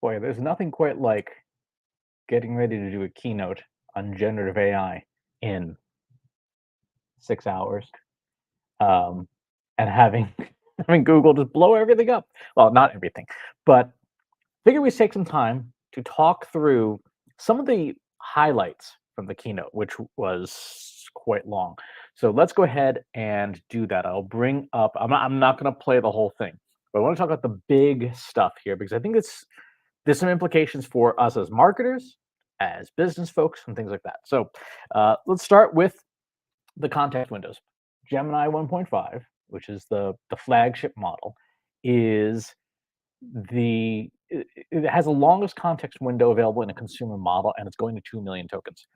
Boy, there's nothing quite like getting ready to do a keynote on generative AI in 6 hours, um, and having having Google just blow everything up. Well, not everything, but figure we take some time to talk through some of the highlights from the keynote, which was quite long. So let's go ahead and do that. I'll bring up. I'm not going to play the whole thing, but I want to talk about the big stuff here because I think there's some implications for us as marketers, as business folks, and things like that. So let's start with the context windows. Gemini 1.5, which is the flagship model, is it has the longest context window available in a consumer model, and it's going to 2 million tokens.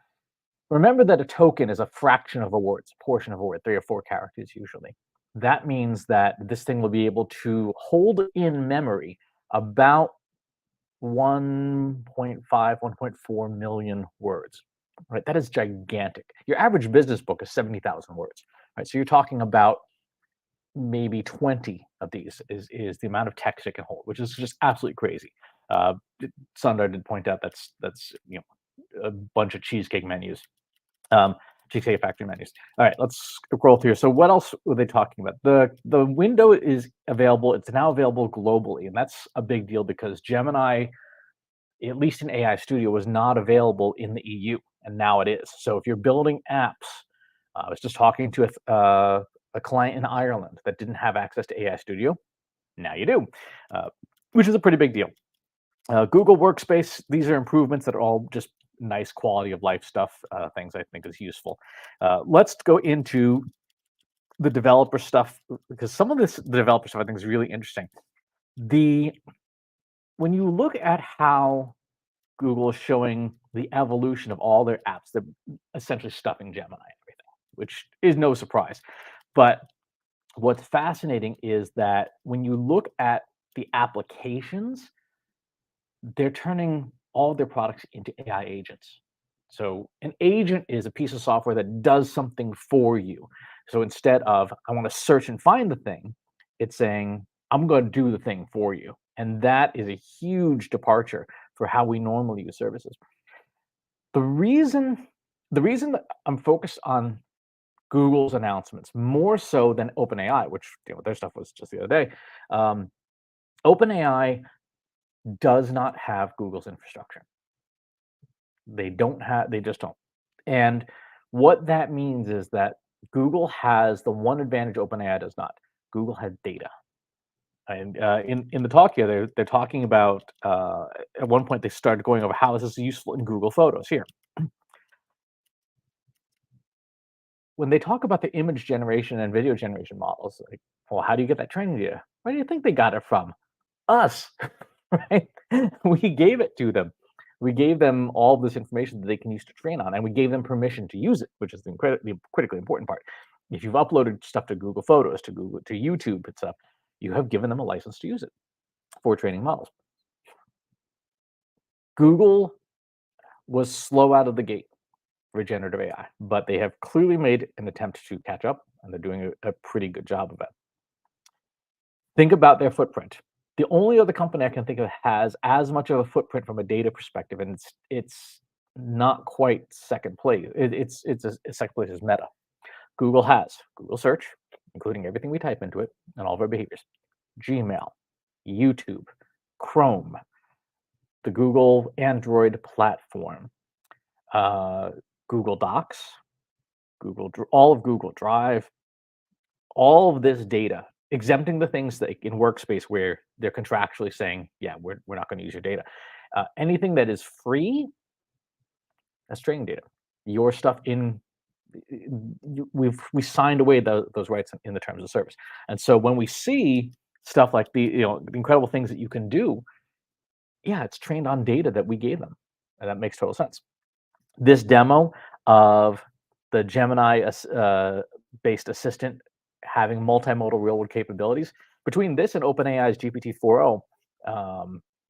Remember that a token is a fraction of a word, it's a portion of a word, 3 or 4 characters usually. That means that this thing will be able to hold in memory about 1.5, 1.4 million words. Right? That is gigantic. Your average business book is 70,000 words. Right? So you're talking about maybe 20 of these is the amount of text it can hold, which is just absolutely crazy. Uh, Sundar did point out that's a bunch of cheesecake menus, Cheesecake Factory menus. All right, let's scroll through. So what else were they talking about? The window is available. It's now available globally, and that's a big deal because Gemini, at least in AI Studio, was not available in the EU, and now it is. So if you're building apps, I was just talking to a client in Ireland that didn't have access to AI Studio. Now you do, uh, which is a pretty big deal. Google Workspace, these are improvements that are all just nice quality of life stuff, things I think is useful. Let's go into the developer stuff because some of the developer stuff I think is really interesting. When you look at how Google is showing the evolution of all their apps, they're essentially stuffing Gemini and everything, which is no surprise. But what's fascinating is that when you look at the applications, they're turning all their products into AI agents. So an agent is a piece of software that does something for you. So instead of I want to search and find the thing, it's saying I'm going to do the thing for you. And that is a huge departure for how we normally use services. The reason the reason that I'm focused on Google's announcements more so than OpenAI, which their stuff was just the other day. OpenAI does not have Google's infrastructure. They just don't. And what that means is that Google has the one advantage OpenAI does not. Google has data. And in the talk here, they're talking about at one point they started going over how is this useful in Google Photos. Here, when they talk about the image generation and video generation models, like, well, how do you get that training data? Where do you think they got it from? Us, right? We gave it to them. We gave them all this information that they can use to train on, and we gave them permission to use it, which is the critically important part. If you've uploaded stuff to Google Photos, to YouTube and stuff, you have given them a license to use it for training models. Google was slow out of the gate for generative AI, but they have clearly made an attempt to catch up, and they're doing a pretty good job of it. Think about their footprint. The only other company I can think of has as much of a footprint from a data perspective, and it's not quite second place. It's a second place is Meta. Google has Google Search, including everything we type into it and all of our behaviors, Gmail, YouTube, Chrome, the Google Android platform, Google Docs, all of Google Drive, all of this data, exempting the things that in Workspace where they're contractually saying, yeah, we're not going to use your data. Anything that is free, that's training data. Your stuff we signed away those rights in the terms of service. And so when we see stuff like the incredible things that you can do, yeah, it's trained on data that we gave them, and that makes total sense. This demo of the Gemini based assistant having multimodal real-world capabilities, between this and OpenAI's GPT-4o,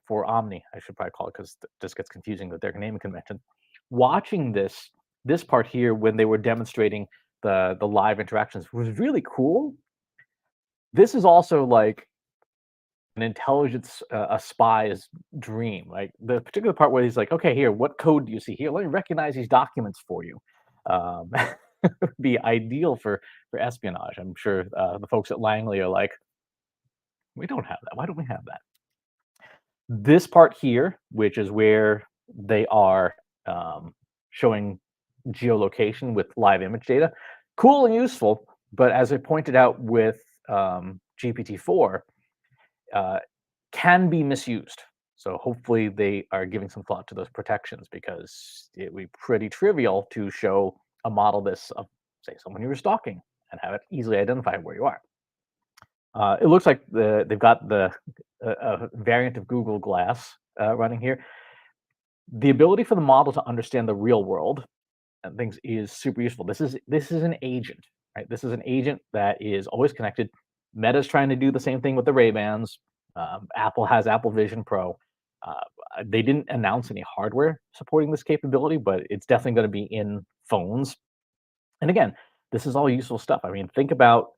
for Omni, I should probably call it because this gets confusing with their naming convention. Watching this part here when they were demonstrating the live interactions was really cool. This is also like an intelligence, a spy's dream. Like the particular part where he's like, okay, here, what code do you see here? Let me recognize these documents for you. Um, be ideal for espionage. I'm sure the folks at Langley are like, we don't have that. Why don't we have that? This part here, which is where they are showing geolocation with live image data, cool and useful. But as I pointed out with GPT-4, uh, can be misused. So hopefully they are giving some thought to those protections, because it would be pretty trivial to show a model this of, say, someone you were stalking and have it easily identify where you are. It looks like they've got the variant of Google Glass running here. The ability for the model to understand the real world and things is super useful. This is an agent, right? This is an agent that is always connected. Meta's trying to do the same thing with the Ray-Bans. Apple has Apple Vision Pro. They didn't announce any hardware supporting this capability, but it's definitely going to be in phones. And again, this is all useful stuff. I mean, think about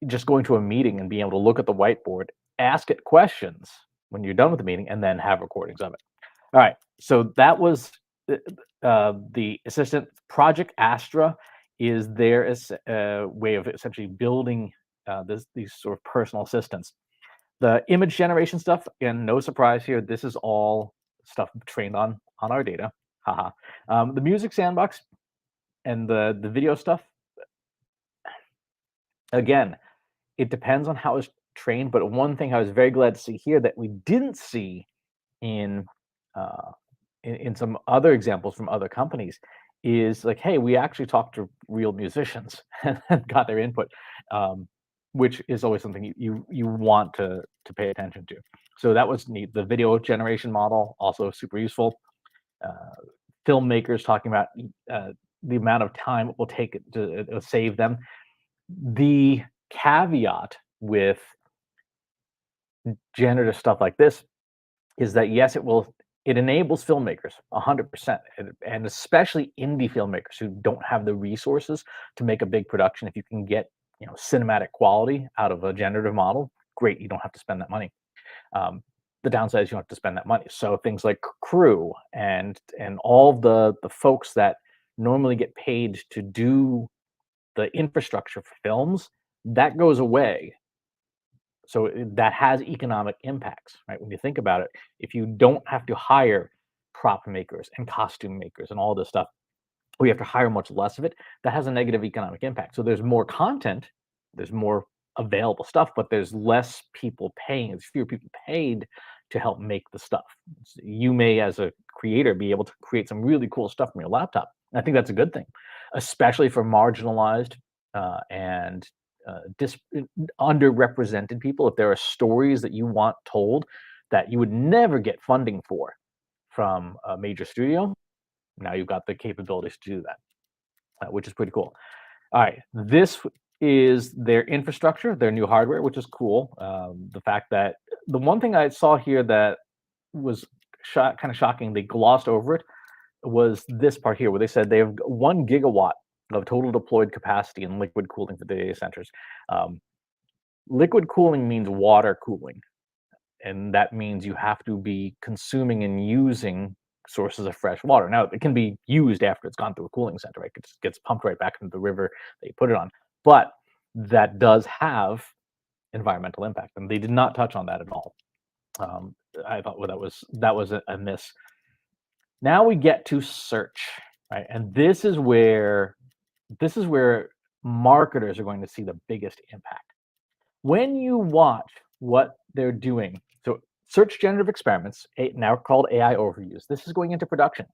just going to a meeting and being able to look at the whiteboard, ask it questions when you're done with the meeting, and then have recordings of it. All right, so that was the assistant. Project Astra is their way of essentially building these sort of personal assistants. The image generation stuff, again, no surprise here. This is all stuff trained on our data. Haha. The music sandbox and the video stuff, again, it depends on how it's trained. But one thing I was very glad to see here that we didn't see in some other examples from other companies is like, hey, we actually talked to real musicians and got their input, which is always something you want to pay attention to. So that was neat. The video generation model, also super useful. Filmmakers talking about the amount of time it will take to save them. The caveat with generative stuff like this is that, yes, it enables filmmakers 100%, and especially indie filmmakers who don't have the resources to make a big production. If you can get cinematic quality out of a generative model, great. You don't have to spend that money. The downside is you don't have to spend that money. So things like crew and all the folks that normally get paid to do the infrastructure for films, that goes away. So that has economic impacts, right? When you think about it, if you don't have to hire prop makers and costume makers and all this stuff, or you have to hire much less of it, that has a negative economic impact. So there's more content, there's more available stuff, but there's less people paying. There's fewer people paid to help make the stuff. So you may, as a creator, be able to create some really cool stuff from your laptop. And I think that's a good thing, especially for marginalized and underrepresented people. If there are stories that you want told that you would never get funding for from a major studio, now you've got the capabilities to do that, which is pretty cool. All right, this is their infrastructure, their new hardware, which is cool. The fact that the one thing I saw here that was kind of shocking, they glossed over it, was this part here where they said they have 1 gigawatt of total deployed capacity in liquid cooling for the data centers. Liquid cooling means water cooling, and that means you have to be consuming and using sources of fresh water. Now, it can be used after it's gone through a cooling center, right? It just gets pumped right back into the river that you put it on. But that does have environmental impact, and they did not touch on that at all. I thought, well, that was a miss. Now we get to search, right? And this is where marketers are going to see the biggest impact. When you watch what they're doing, so search generative experiments, now called AI overviews, this is going into production.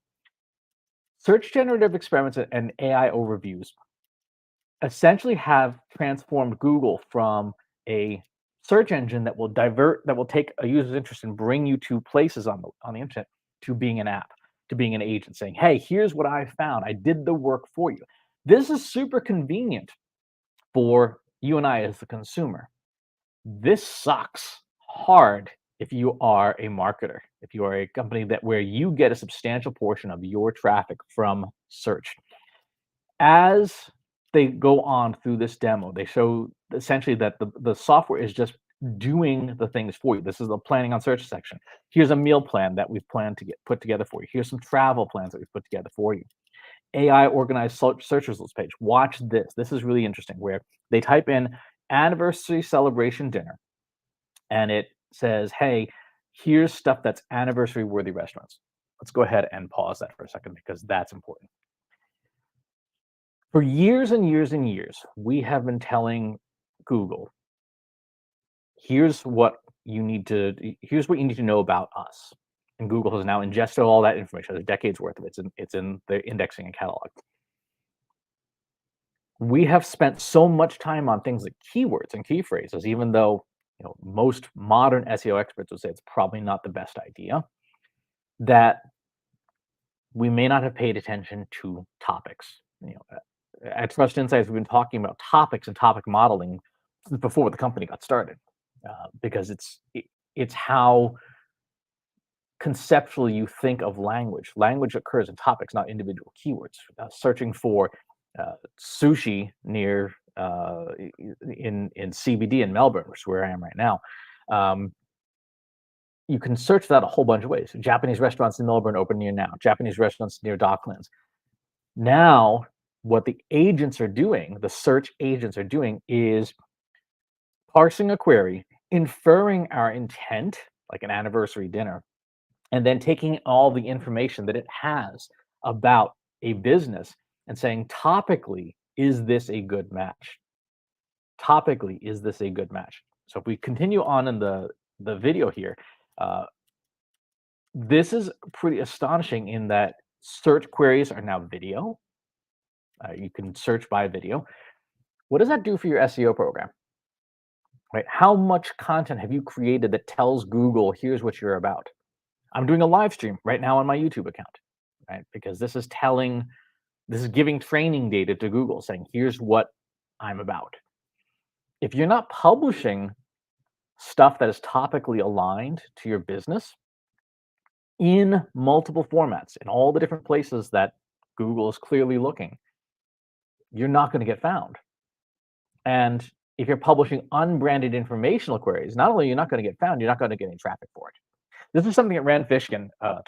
Search generative experiments and AI overviews essentially have transformed Google from a search engine that will take a user's interest and bring you to places on the internet, to being an app, to being an agent saying, hey, here's what I found. I did the work for you. This is super convenient for you and I as the consumer. This sucks hard if you are a marketer, if you are a company where you get a substantial portion of your traffic from search. As they go on through this demo, they show essentially that the software is just doing the things for you. This is the planning on search section. Here's a meal plan that we've planned to get put together for you. Here's some travel plans that we've put together for you. AI organized search results page. Watch this. This is really interesting, where they type in anniversary celebration dinner, and it says, hey, here's stuff that's anniversary worthy restaurants. Let's go ahead and pause that for a second, because that's important. For years and years and years, we have been telling Google, here's what you need to know about us. And Google has now ingested all that information. There's decades worth of it. It's in the indexing and catalog. We have spent so much time on things like keywords and key phrases, even though most modern SEO experts would say it's probably not the best idea, that we may not have paid attention to topics. At Trust Insights, we've been talking about topics and topic modeling since before the company got started, because it's how conceptually you think of language. Language occurs in topics, not individual keywords. Searching for sushi near in CBD in Melbourne, which is where I am right now, you can search that a whole bunch of ways. Japanese restaurants in Melbourne open near now. Japanese restaurants near Docklands. Now, what the agents are doing, the search agents are doing, is parsing a query, inferring our intent, like an anniversary dinner, and then taking all the information that it has about a business and saying, topically, is this a good match? Topically, is this a good match? So if we continue on in the video here, this is pretty astonishing in that search queries are now video. You can search by video. What does that do for your SEO program? Right? How much content have you created that tells Google, here's what you're about? I'm doing a live stream right now on my YouTube account, right? Because this is giving training data to Google, saying, here's what I'm about. If you're not publishing stuff that is topically aligned to your business in multiple formats, in all the different places that Google is clearly looking, you're not going to get found. And if you're publishing unbranded informational queries, not only are you not going to get found, you're not going to get any traffic for it. This is something that Rand Fishkin has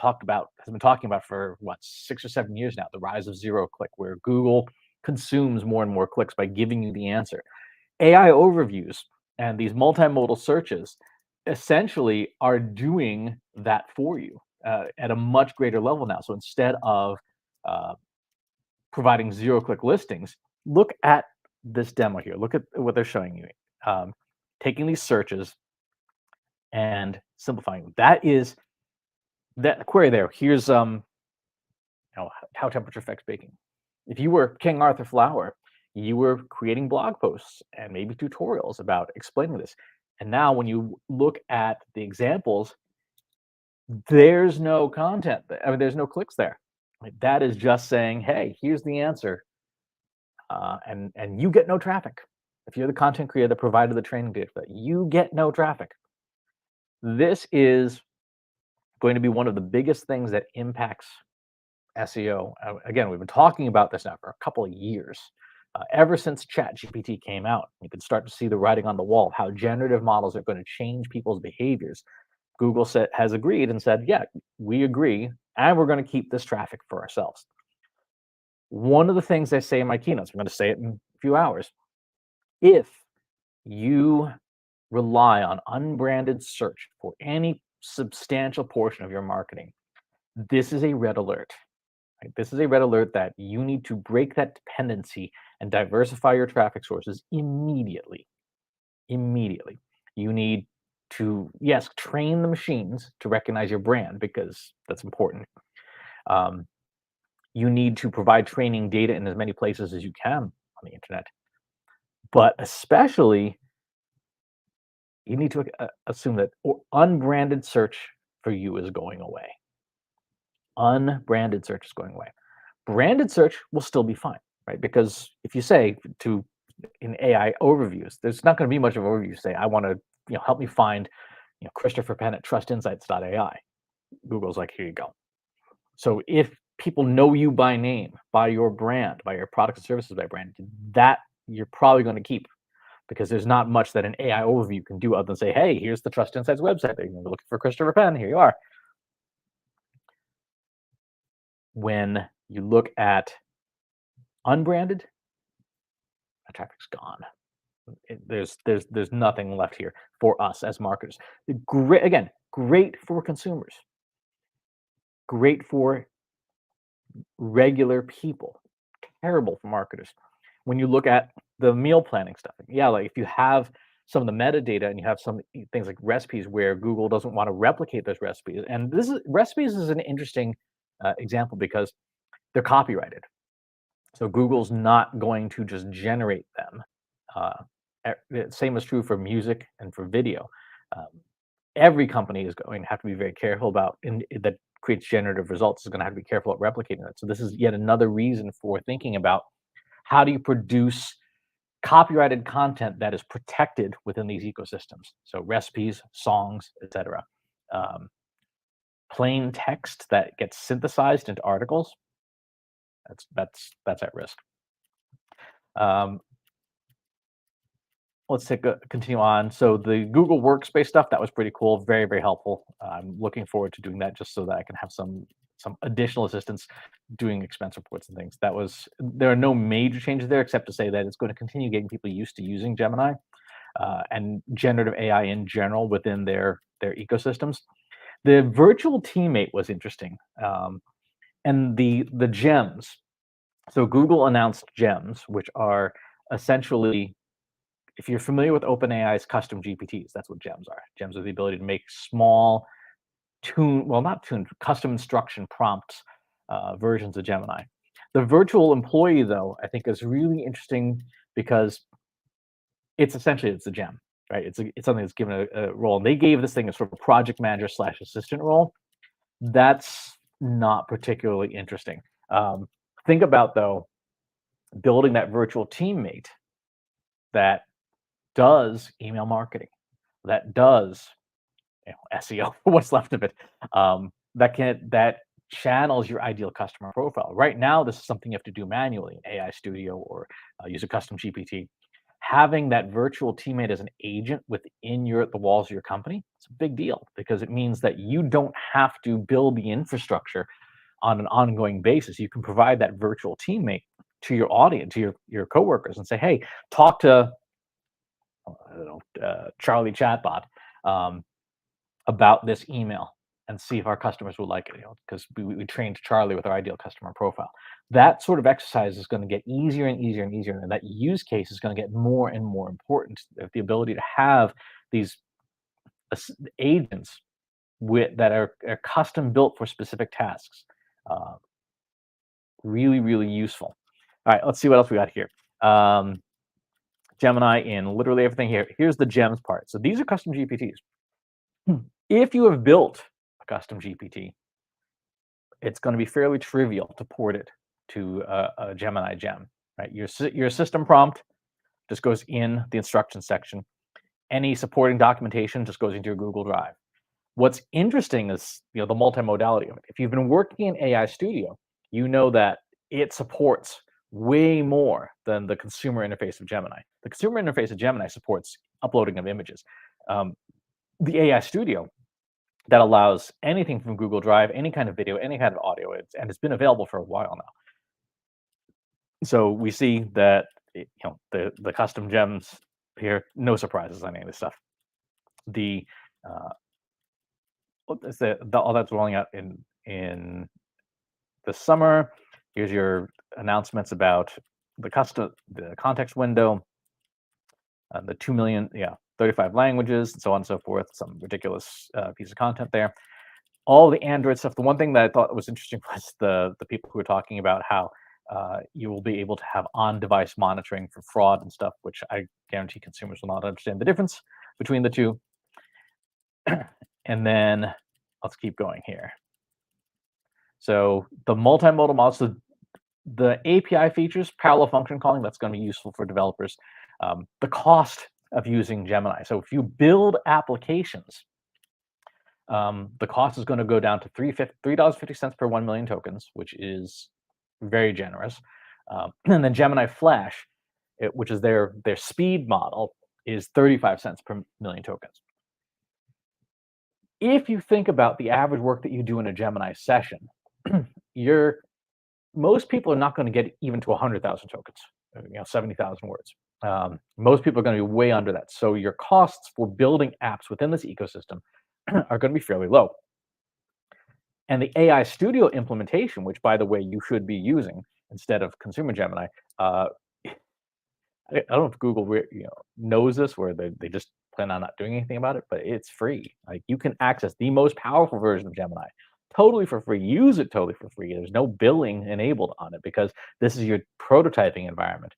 been talking about for 6 or 7 years now, the rise of zero click, where Google consumes more and more clicks by giving you the answer. AI overviews and these multimodal searches essentially are doing that for you at a much greater level now. So instead of providing zero click listings, look at this demo here. Look at what they're showing you. Taking these searches and simplifying them. That is that query there. Here's how temperature affects baking. If you were King Arthur Flour, you were creating blog posts and maybe tutorials about explaining this. And now when you look at the examples, there's no content. I mean, there's no clicks there. That is just saying, hey, here's the answer. And you get no traffic. If you're the content creator that provided the training data for that, you get no traffic. This is going to be one of the biggest things that impacts SEO. Again, we've been talking about this now for a couple of years. Ever since ChatGPT came out, you can start to see the writing on the wall, how generative models are going to change people's behaviors. Google has agreed and said, yeah, we agree, and we're going to keep this traffic for ourselves. One of the things I say in my keynotes, I'm going to say it in a few hours, if you rely on unbranded search for any substantial portion of your marketing, this is a red alert. Right? This is a red alert that you need to break that dependency and diversify your traffic sources immediately. Immediately. You need to, yes, train the machines to recognize your brand, because that's important. You need to provide training data in as many places as you can on the internet. But especially, you need to assume that unbranded search for you is going away. Unbranded search is going away. Branded search will still be fine, right? Because if you say in AI overviews, there's not going to be much of an overview. Say, I want to help me find Christopher Penn at trustinsights.ai. Google's like, here you go. So if people know you by name, by your brand, by your products and services by brand, that you're probably going to keep. because there's not much that an AI overview can do other than say, hey, here's the Trust Insights website. You're looking for Christopher Penn, here you are. When you look at unbranded, that traffic's gone. There's nothing left here for us as marketers. Great, again, great for consumers, great for regular people, terrible for marketers. When you look at the meal planning stuff, yeah, like if you have some of the metadata and you have some things like recipes where Google doesn't want to replicate those recipes, and recipes is an interesting example because they're copyrighted. So Google's not going to just generate them. Same is true for music and for video. Every company is going to have to be very careful about that creates generative results is going to have to be careful at replicating that. So this is yet another reason for thinking about how do you produce copyrighted content that is protected within these ecosystems. So recipes, songs, etc. Plain text that gets synthesized into articles, that's at risk. Let's continue on. So the Google Workspace stuff, that was pretty cool, very, very helpful. I'm looking forward to doing that just so that I can have some additional assistance doing expense reports and things. There are no major changes there except to say that it's going to continue getting people used to using Gemini and generative AI in general within their ecosystems. The virtual teammate was interesting, and the gems. So Google announced gems, which are essentially, if you're familiar with OpenAI's custom GPTs, that's what gems are. Gems are the ability to make small custom instruction prompts versions of Gemini. The virtual employee, though, I think is really interesting because it's a gem, right? It's something that's given a role. And they gave this thing a sort of project manager / assistant role. That's not particularly interesting. Think about, though, building that virtual teammate that does email marketing, that does SEO, what's left of it, that channels your ideal customer profile. Right now, this is something you have to do manually in AI Studio or use a custom GPT. Having that virtual teammate as an agent within the walls of your company, it's a big deal because it means that you don't have to build the infrastructure on an ongoing basis. You can provide that virtual teammate to your audience, to your coworkers, and say, hey, talk to Charlie chatbot about this email and see if our customers will like it, because we trained Charlie with our ideal customer profile. That sort of exercise is going to get easier and easier and easier, and that use case is going to get more and more important. The ability to have these agents that are custom built for specific tasks, really, really useful. All right, let's see what else we got here. Gemini in literally everything here. Here's the gems part. So these are custom GPTs. If you have built a custom GPT, it's going to be fairly trivial to port it to a Gemini gem, right? Your system prompt just goes in the instructions section. Any supporting documentation just goes into your Google Drive. What's interesting is the multimodality of it. If you've been working in AI Studio, you know that it supports way more than the consumer interface of Gemini. The consumer interface of Gemini supports uploading of images. The AI Studio, that allows anything from Google Drive, any kind of video, any kind of audio, and it's been available for a while now. So we see that the custom gems here, no surprises on any of this stuff. All that's rolling out in the summer. Here's your announcements about the context window, the 2 million, 35 languages, and so on and so forth. Some ridiculous piece of content there. All the Android stuff. The one thing that I thought was interesting was the people who were talking about how you will be able to have on-device monitoring for fraud and stuff, which I guarantee consumers will not understand the difference between the two. And then let's keep going here. So the multimodal model, so the API features, parallel function calling, that's going to be useful for developers. The cost of using Gemini. So if you build applications, the cost is going to go down to $3.50 per 1 million tokens, which is very generous. And then Gemini Flash which is their speed model, is 35 cents per million tokens. If you think about the average work that you do in a Gemini session, you're most people are not going to get even to 100,000 tokens, 70,000 words. Most people are going to be way under that. So your costs for building apps within this ecosystem are going to be fairly low. And the AI Studio implementation, which, by the way, you should be using instead of Consumer Gemini, I don't know if Google knows this, where they just plan on not doing anything about it, but it's free. Like, you can access the most powerful version of Gemini totally for free. Use it totally for free. There's no billing enabled on it because this is your prototyping environment.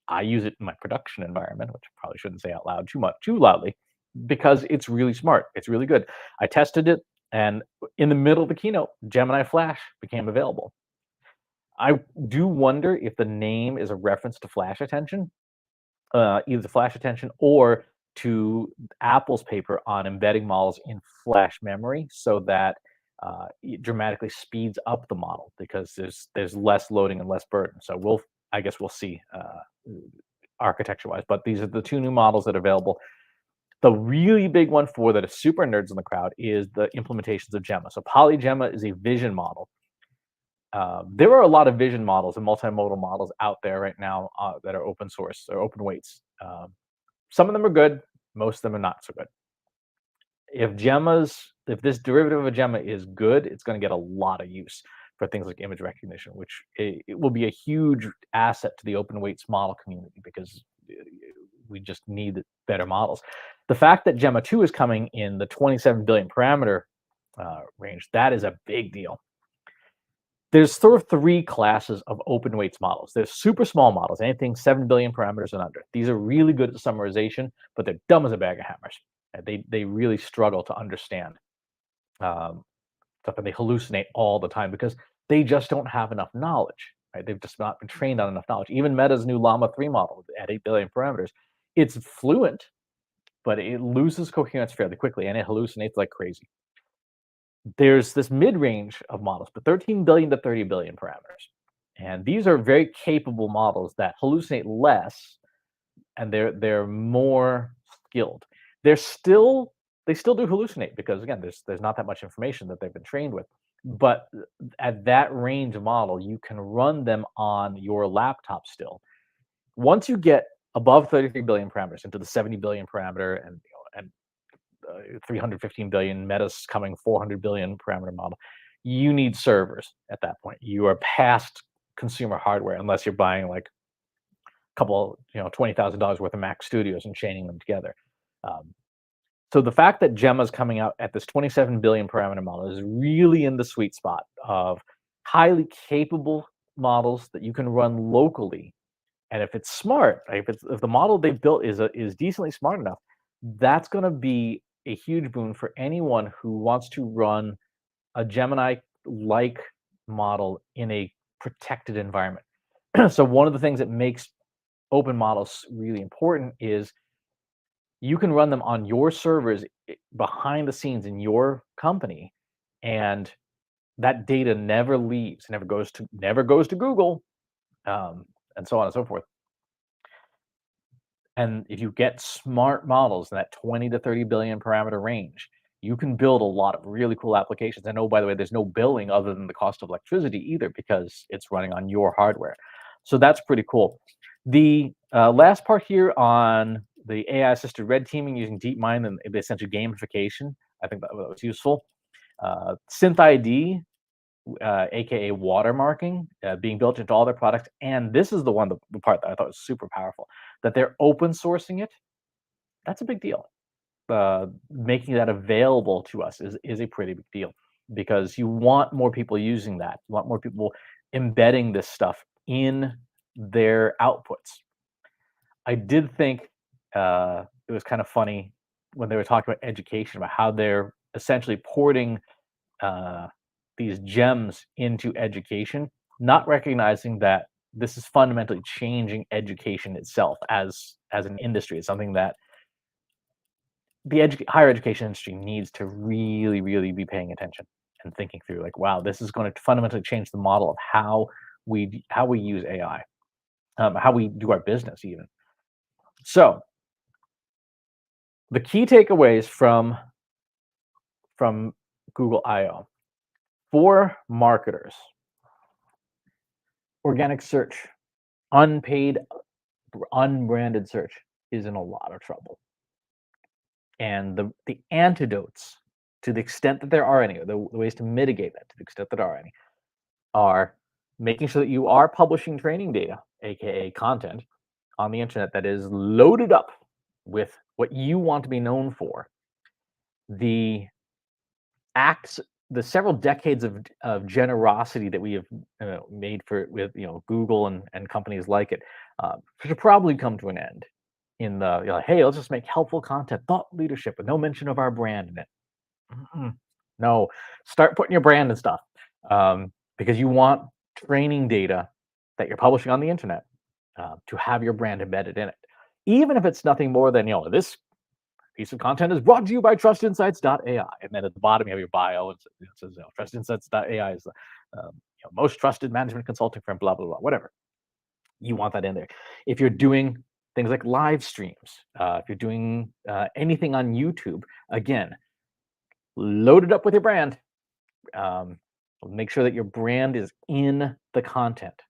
I use it in my production environment, which I probably shouldn't say out loud too loudly, because it's really smart. It's really good. I tested it, and in the middle of the keynote, Gemini Flash became available. I do wonder if the name is a reference to Flash Attention, either the Flash Attention or to Apple's paper on embedding models in flash memory, so that it dramatically speeds up the model because there's less loading and less burden. So I guess we'll see architecture-wise, but these are the two new models that are available. The really big one for the super nerds in the crowd is the implementations of Gemma. So PolyGemma is a vision model. There are a lot of vision models and multimodal models out there right now that are open source or open weights. Some of them are good, most of them are not so good. If this derivative of a Gemma is good, it's going to get a lot of use for things like image recognition, which it will be a huge asset to the open weights model community, because we just need better models. The fact that Gemma 2 is coming in the 27 billion parameter range, that is a big deal. There's sort of three classes of open weights models. There's super small models, anything 7 billion parameters and under. These are really good at summarization, but they're dumb as a bag of hammers. They really struggle to understand stuff, and they hallucinate all the time because they just don't have enough knowledge. Right? They've just not been trained on enough knowledge. Even Meta's new Llama 3 model at 8 billion parameters, it's fluent, but it loses coherence fairly quickly, and it hallucinates like crazy. There's this mid-range of models, but 13 billion to 30 billion parameters. And these are very capable models that hallucinate less, and they're more skilled. They still do hallucinate because, again, there's not that much information that they've been trained with. But at that range of model, you can run them on your laptop still. Once you get above 33 billion parameters into the 70 billion parameter and 315 billion, Meta's coming 400 billion parameter model, you need servers at that point. You are past consumer hardware unless you're buying like a couple, $20,000 worth of Mac Studios and chaining them together. So the fact that Gemma's coming out at this 27 billion parameter model is really in the sweet spot of highly capable models that you can run locally. And if it's smart, if the model they've built is decently smart enough, that's going to be a huge boon for anyone who wants to run a Gemini-like model in a protected environment. So one of the things that makes open models really important is you can run them on your servers behind the scenes in your company, and that data never leaves, never goes to Google, and so on and so forth. And if you get smart models in that 20 to 30 billion parameter range, you can build a lot of really cool applications. And oh, by the way, there's no billing other than the cost of electricity either, because it's running on your hardware. So that's pretty cool. The last part here on the AI-assisted red teaming using DeepMind and essentially gamification, I think that was useful. SynthID, aka watermarking, being built into all their products. And this is the part that I thought was super powerful, that they're open sourcing it. That's a big deal. Making that available to us is a pretty big deal, because you want more people using that. You want more people embedding this stuff in their outputs. I did think it was kind of funny when they were talking about education, about how they're essentially porting these gems into education, not recognizing that this is fundamentally changing education itself as an industry. It's something that the higher education industry needs to really, really be paying attention and thinking through, like, wow, this is going to fundamentally change the model of how we use AI. how we do our business even. So the key takeaways from GoogleIO for marketers: organic search, unpaid, unbranded search is in a lot of trouble. And the antidotes, to the extent that there are any, the ways to mitigate that, to the extent that there are any, are making sure that you are publishing training data, aka content, on the internet that is loaded up with what you want to be known for. The several decades of generosity that we have made with Google and companies like it should probably come to an end. In the hey, let's just make helpful content, thought leadership, with no mention of our brand in it. No, start putting your brand and stuff, because you want training data that you're publishing on the internet to have your brand embedded in it, even if it's nothing more than this piece of content is brought to you by TrustInsights.ai, and then at the bottom you have your bio, and it says TrustInsights.ai is the most trusted management consulting firm, blah blah blah, whatever. You want that in there. If you're doing things like live streams, if you're doing anything on YouTube, again, load it up with your brand. Make sure that your brand is in the content.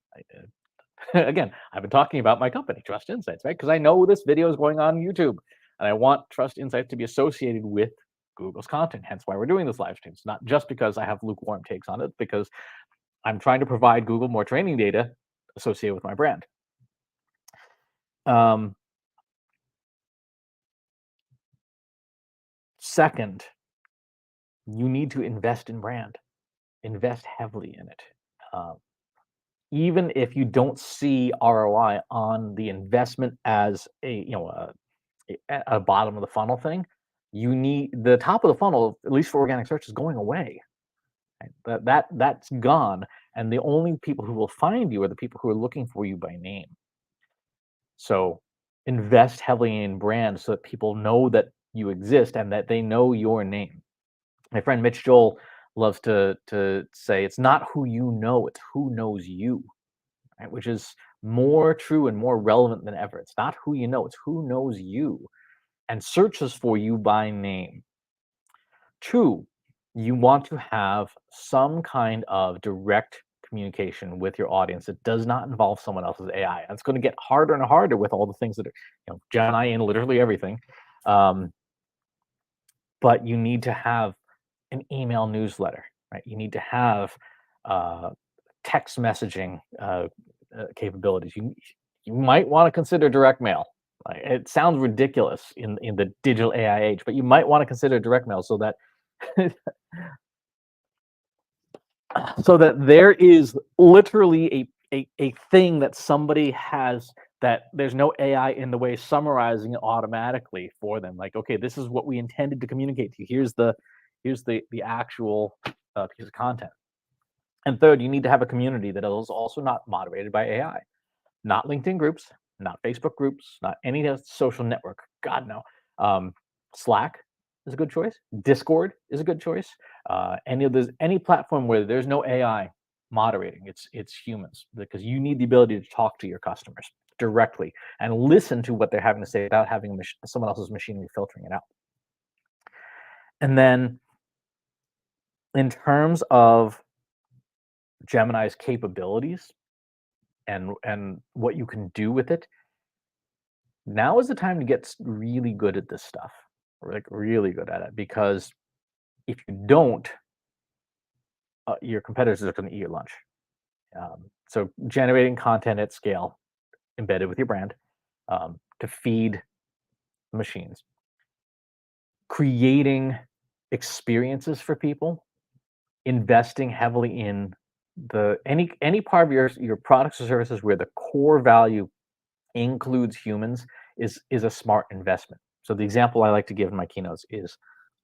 Again, I've been talking about my company, Trust Insights, right? Because I know this video is going on YouTube, and I want Trust Insights to be associated with Google's content. Hence why we're doing this live stream. It's not just because I have lukewarm takes on it, because I'm trying to provide Google more training data associated with my brand. Second, you need to invest in brand. Invest heavily in it. Even if you don't see ROI on the investment as a bottom of the funnel thing, you need the top of the funnel, at least for organic search, is going away. Right? That's gone, and the only people who will find you are the people who are looking for you by name. So invest heavily in brand so that people know that you exist and that they know your name. My friend Mitch Joel loves to say it's not who you know, it's who knows you, right? Which is more true and more relevant than ever. It's not who you know, it's who knows you and searches for you by name. 2, you want to have some kind of direct communication with your audience that does not involve someone else's AI. That's going to get harder and harder with all the things that are, Gemini in literally everything. But you need to have an email newsletter, right? You need to have text messaging capabilities. You might want to consider direct mail. It sounds ridiculous in the digital AI age, but you might want to consider direct mail so that there is literally a thing that somebody has, that there's no AI in the way summarizing it automatically for them. Like, okay, this is what we intended to communicate to you. Here's the actual piece of content. And third, you need to have a community that is also not moderated by AI, not LinkedIn groups, not Facebook groups, not any social network. God, no. Slack is a good choice. Discord is a good choice. Any platform where there's no AI moderating, it's humans, because you need the ability to talk to your customers directly and listen to what they're having to say without having someone else's machinery filtering it out. And then in terms of Gemini's capabilities and what you can do with it, now is the time to get really good at this stuff, like really good at it, because if you don't, your competitors are going to eat your lunch. So generating content at scale, embedded with your brand, to feed machines, creating experiences for people, investing heavily in any part of your products or services where the core value includes humans is a smart investment. So the example I like to give in my keynotes is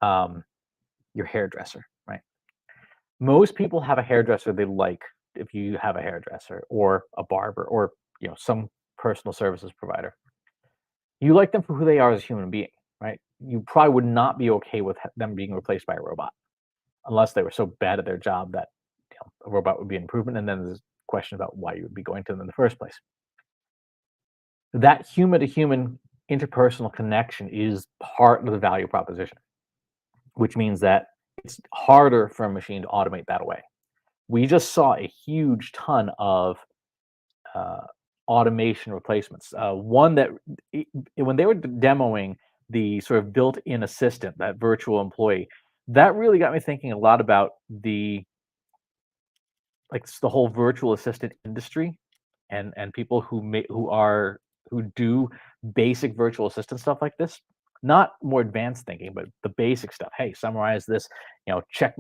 your hairdresser, right? Most people have a hairdresser they like. If you have a hairdresser or a barber or some personal services provider, you like them for who they are as a human being, right? You probably would not be okay with them being replaced by a robot, unless they were so bad at their job that a robot would be an improvement. And then there's a question about why you would be going to them in the first place. that human-to-human interpersonal connection is part of the value proposition, which means that it's harder for a machine to automate that away. We just saw a huge ton of uh, automation replacements. One that when they were demoing the sort of built-in assistant, that virtual employee, that really got me thinking a lot about the whole virtual assistant industry, and people who do basic virtual assistant stuff like this. Not more advanced thinking, but the basic stuff. Hey, summarize this,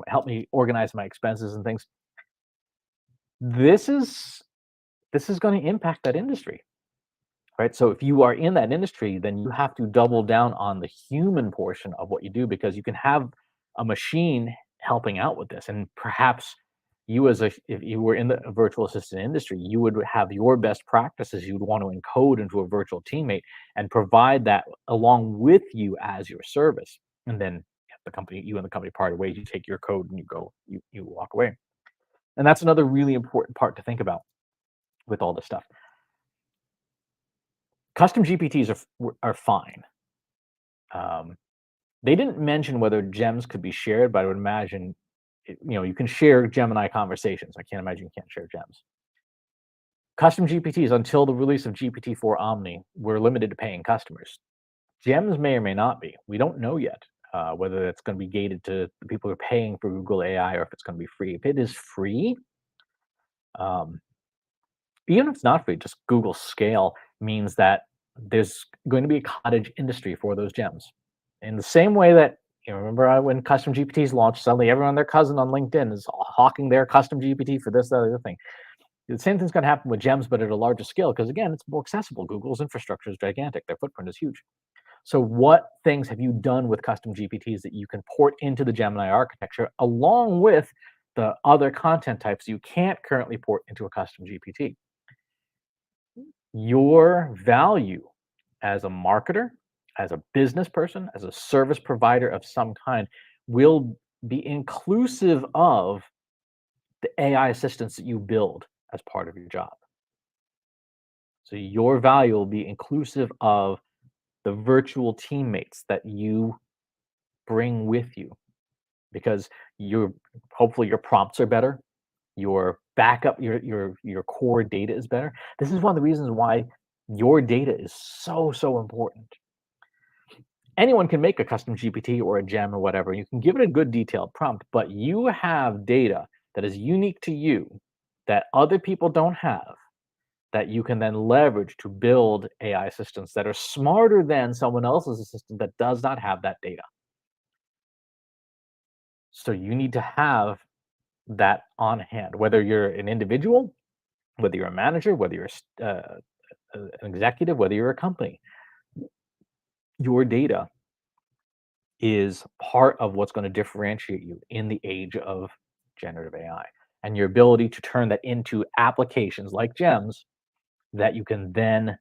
help me organize my expenses and things. This is this is going to impact that industry, right? So if you are in that industry, then you have to double down on the human portion of what you do, because you can have a machine helping out with this, and perhaps if you were in the virtual assistant industry, you would have your best practices you would want to encode into a virtual teammate and provide that along with you as your service. And then you and the company part ways, you take your code and you walk away. And that's another really important part to think about with all this stuff. Custom GPTs are fine. They didn't mention whether gems could be shared, but I would imagine, you can share Gemini conversations. I can't imagine you can't share gems. Custom GPTs, until the release of GPT-4 Omni, were limited to paying customers. Gems may or may not be. We don't know yet whether it's going to be gated to the people who are paying for Google AI, or if it's going to be free. If it is free, um, even if it's not free, just Google scale means that there's going to be a cottage industry for those gems. In the same way that, remember when custom GPTs launched, suddenly everyone and their cousin on LinkedIn is hawking their custom GPT for this, that, other thing. The same thing's going to happen with gems, but at a larger scale, because again, it's more accessible. Google's infrastructure is gigantic. Their footprint is huge. So what things have you done with custom GPTs that you can port into the Gemini architecture, along with the other content types you can't currently port into a custom GPT? Your value as a marketer, as a business person, as a service provider of some kind, will be inclusive of the AI assistants that you build as part of your job. So your value will be inclusive of the virtual teammates that you bring with you, because hopefully your prompts are better, your backup, your core data is better. This is one of the reasons why your data is so important. Anyone can make a custom GPT or a gem or whatever. You can give it a good detailed prompt, but you have data that is unique to you that other people don't have, that you can then leverage to build AI assistants that are smarter than someone else's assistant that does not have that data. So you need to have that on hand, whether you're an individual, whether you're a manager, whether you're an executive, whether you're a company. Your data is part of what's going to differentiate you in the age of generative AI, and your ability to turn that into applications like gems that you can then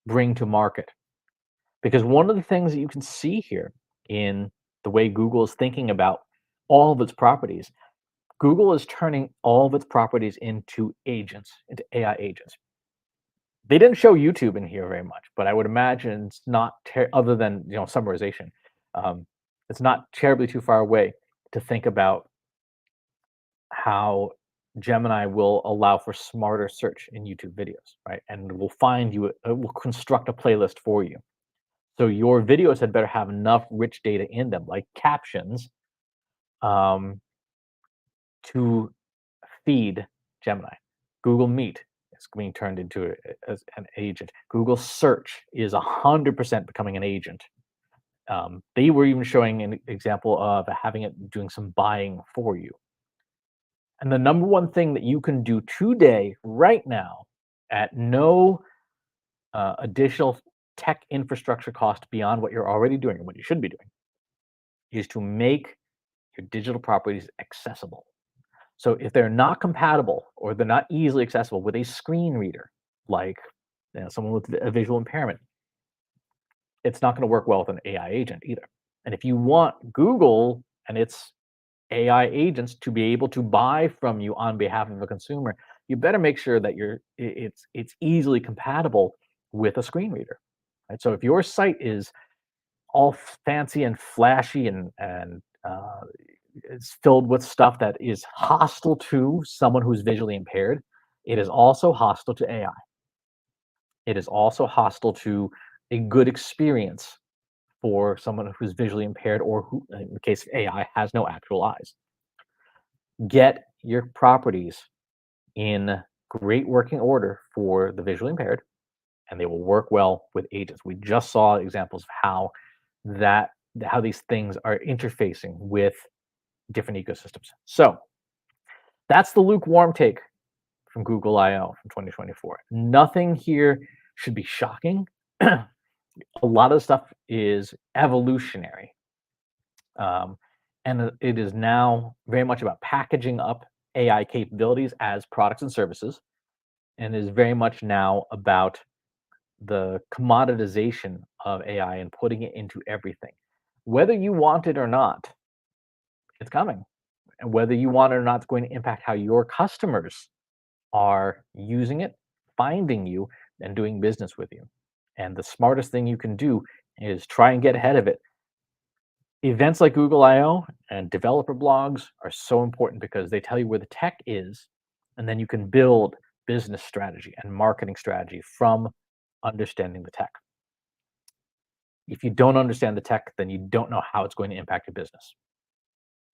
bring to market. Because one of the things that you can see here in the way Google is thinking about all of its properties, Google is turning all of its properties into agents, into AI agents. They didn't show YouTube in here very much, but I would imagine it's not other than summarization. It's not terribly too far away to think about how Gemini will allow for smarter search in YouTube videos, right? And it will it will construct a playlist for you. So your videos had better have enough rich data in them, like captions, to feed Gemini. Google Meet is being turned into as an agent. Google Search is 100% becoming an agent. They were even showing an example of having it doing some buying for you. And the number one thing that you can do today, right now, at no additional tech infrastructure cost beyond what you're already doing and what you should be doing, is to make your digital properties accessible. So if they're not compatible or they're not easily accessible with a screen reader, like someone with a visual impairment, it's not going to work well with an AI agent either. And if you want Google and its AI agents to be able to buy from you on behalf of a consumer, you better make sure that it's easily compatible with a screen reader. Right? So if your site is all fancy and flashy and it's filled with stuff that is hostile to someone who's visually impaired, it is also hostile to AI. It is also hostile to a good experience for someone who's visually impaired or who, in the case of AI, has no actual eyes. Get your properties in great working order for the visually impaired, and they will work well with agents. We just saw examples of how these things are interfacing with different ecosystems. So that's the lukewarm take from Google I/O from 2024. Nothing here should be shocking. A lot of stuff is evolutionary. And it is now very much about packaging up AI capabilities as products and services, and is very much now about the commoditization of AI and putting it into everything. Whether you want it or not, it's coming. And whether you want it or not, it's going to impact how your customers are using it, finding you, and doing business with you. And the smartest thing you can do is try and get ahead of it. Events like Google I/O and developer blogs are so important because they tell you where the tech is, and then you can build business strategy and marketing strategy from understanding the tech. If you don't understand the tech, then you don't know how it's going to impact your business.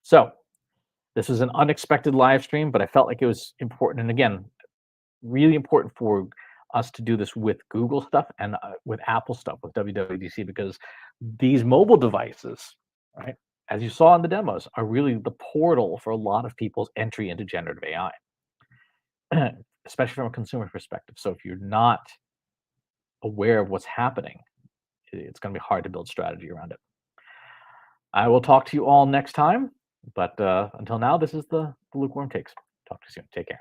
So this was an unexpected live stream, but I felt like it was important. And again, really important for us to do this with Google stuff and with Apple stuff, with WWDC, because these mobile devices, right, as you saw in the demos, are really the portal for a lot of people's entry into generative AI, especially from a consumer perspective. So if you're not aware of what's happening, it's going to be hard to build strategy around it. I will talk to you all next time, but until now, this is the Lukewarm Takes. Talk to you soon. Take care.